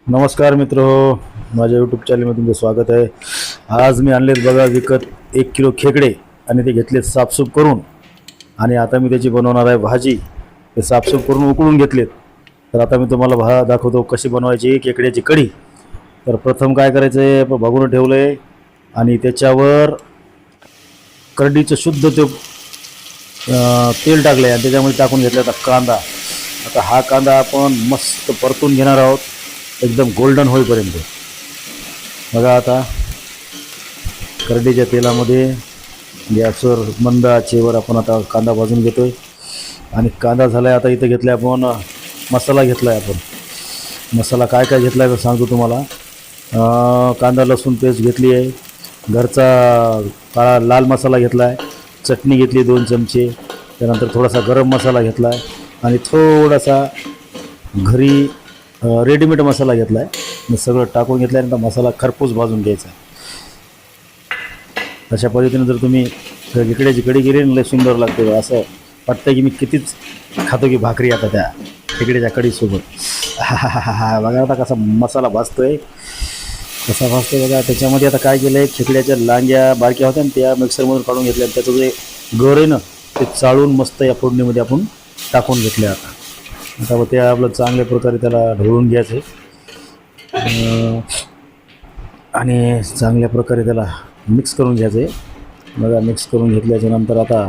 नमस्कार मित्र हो, माझ्या यूट्यूब चॅनलमध्ये तुमचं स्वागत आहे. आज मी आणलेत बघा विकत 1 किलो खेकडे आणि ते घेतलेत साफसूफ करून. आणि आता मी त्याची बनवणार आहे भाजी. ते साफसूफ करून उकळून घेतलेत. तर आता मी तुम्हाला दाखवतो कशी बनवायची खेकड्याची कढी. तर प्रथम काय करायचं आहे, बघून ठेवलं आहे आणि त्याच्यावर कढीचं शुद्ध ते तेल टाकलं आहे आणि त्याच्यामध्ये टाकून घेतला आता कांदा. आता हा कांदा आपण मस्त परतून घेणार आहोत एकदम गोल्डन होईपर्यंत. बघा आता करडीच्या तेलामध्ये गॅसवर मंद आचेवर आपण आता कांदा भाजून घेतोय. आणि कांदा झाला आहे आता इथे घेतला आहे आपण मसाला घेतला आहे. आपण मसाला काय काय घेतला आहे तर सांगतो तुम्हाला. कांदा लसूण पेस्ट घेतली आहे, घरचा काळा लाल मसाला घेतला आहे, चटणी घेतली 2 चमचे, त्यानंतर थोडासा गरम मसाला घेतला आहे आणि थोडासा घरी रेडीमेड मसाला घेतला आहे. सगळं टाकून घेतल्यानंतर मसाला खरपूस भाजून घ्यायचा. अशा पद्धतीने जर तुम्ही खेकड्याची कढी केली ना लय सुंदर लागते. असं वाटतं की मी कितीच खातो की भाकरी आता त्या खेकड्याच्या कढीसोबत. बघा आता कसा मसाला भाजतोय, कसा भाजतोय बघा. त्याच्यामध्ये आता काय केलं आहे, खेकड्याच्या लांग्या बारक्या होत्या त्या मिक्सरमधून काढून घेतल्या. त्याचं जे गर आहे ना ते चाळून मस्त या फोडणीमध्ये आपण टाकून घेतले. आता ते आपलं चांगल्या प्रकारे त्याला ढवळून घ्यायचं आणि चांगल्या प्रकारे त्याला मिक्स करून घ्यायचं आहे. बघा मिक्स करून घेतल्याच्यानंतर आता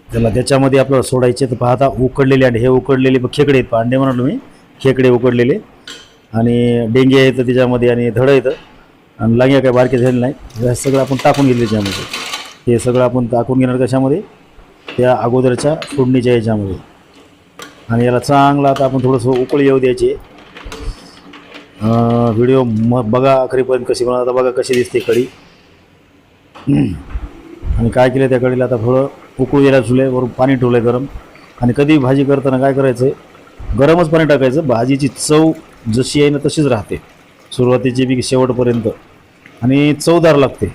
त्याला त्याच्यामध्ये आपल्याला सोडायचे. तर पाहता उकडलेले अंडे, हे उकडलेले खेकडे आहेत. अंडे म्हणालो मी, खेकडे उकडलेले आणि डेंगे आहेत त्याच्यामध्ये आणि धडं येतं आणि लांग्या काय बारके झाले नाही. हे सगळं आपण टाकून घेतले त्याच्यामध्ये. हे सगळं आपण टाकून घेणार कशामध्ये, त्या अगोदरच्या फोडणीच्या याच्यामध्ये. आणि याला चांगला आता आपण थोडंसं उकळी येऊ द्यायची. व्हिडिओ बघा आखरीपर्यंत कशी बनवतात. आता बघा कशी दिसते कढी. आणि काय केलं त्या कढीला आता थोडं उकळू द्यायला चुल्यावरून पाणी ठेवलं आहे गरम. आणि कधी भाजी करताना काय करायचं आहे, गरमच पाणी टाकायचं. भाजीची चव जशी आहे ना तशीच राहते सुरुवातीची बी शेवटपर्यंत आणि चवदार लागते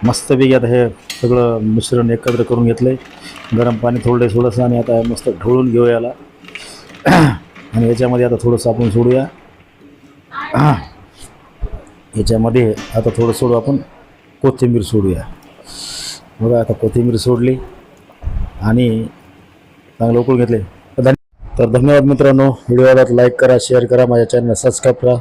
मस्तपैकी. आता हे सगळं मिश्रण एकत्र करून घेतलं आहे. गरम पाणी थोडंसं आणि आता मस्त ढवळून घेऊ याला. आणि याच्यामध्ये आता थोडंसं आपण सोडूया. याच्यामध्ये आता थोडं सोडू आपण कोथिंबीर सोडूया. बघा आता कोथिंबीर सोडली आणि चांगलं उकळून घेतले. तर धन्यवाद मित्रांनो. व्हिडिओला लाईक करा, शेअर करा, माझ्या चॅनलला सबस्क्राईब करा.